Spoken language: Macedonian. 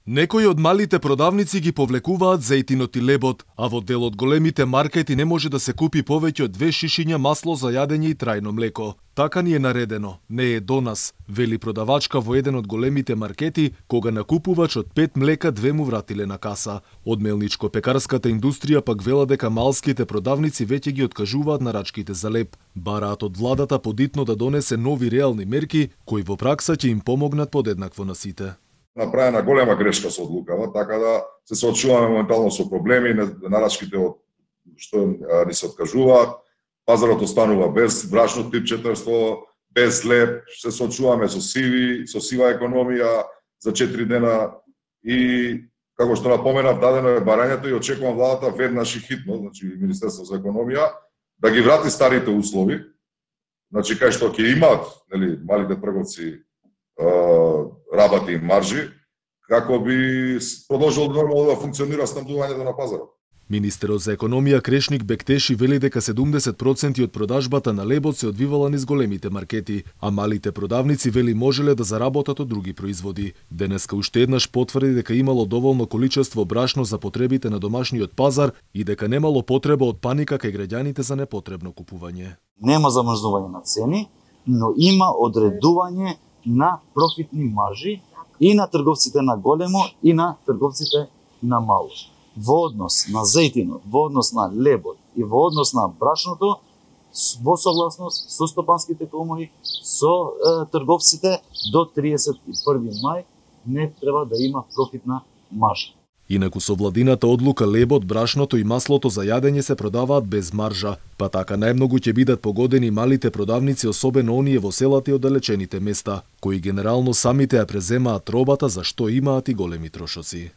Некои од малите продавници ги повлекуваат зејтинот и лебот, а во дел од големите маркети не може да се купи повеќе од 2 шишиња масло за јадење и трајно млеко. Така ни е наредено, не е до нас, вели продавачка во еден од големите маркети, кога на купувач од 5 млека 2 му вратиле на каса. Од мелничко-пекарската индустрија пак вела дека малските продавници веќе ги откажуваат нарачките за леб. Бараат од владата подитно да донесе нови реални мерки, кои во пракса ќе им помогнат подеднакво на сите. Направена голема грешка со одлукава, така да се соочуваме моментално со проблеми, нарачките од што ни се откажуваат, пазарот останува без брашно тип 400, без леб, се соочуваме со сива економија за 4 дена и како што напоменав, дадено е барањето и очекувам владата веднаш и хитно, значи Министерство за економија, да ги врати старите услови, значи кај што ќе имаат, нели, малите трговци работи и маржи, како би продолжило нормално да функционира снабдувањето на пазарот. Министерот за економија Крешник Бектеши вели дека 70% од продажбата на лебот се одвивала низ големите маркети, а малите продавници вели можеле да заработат од други производи. Денеска уште еднаш потврди дека имало доволно количество брашно за потребите на домашниот пазар и дека немало потреба од паника кај граѓаните за непотребно купување. Нема замрзнување на цени, но има одредување на профитни маржи и на трговците на големо и на трговците на мало. Во однос на зејтинот, во однос на лебот и во однос на брашното, во согласност со стопанските комори, со трговците до 31 мај не треба да има профитна маржа. Инаку со владината одлука лебот, брашното и маслото за јадење се продаваат без маржа, па така најмногу ќе бидат погодени малите продавници, особено оние во селата и оддалечените места, кои генерално самите ја преземаат робата за што имаат и големи трошоци.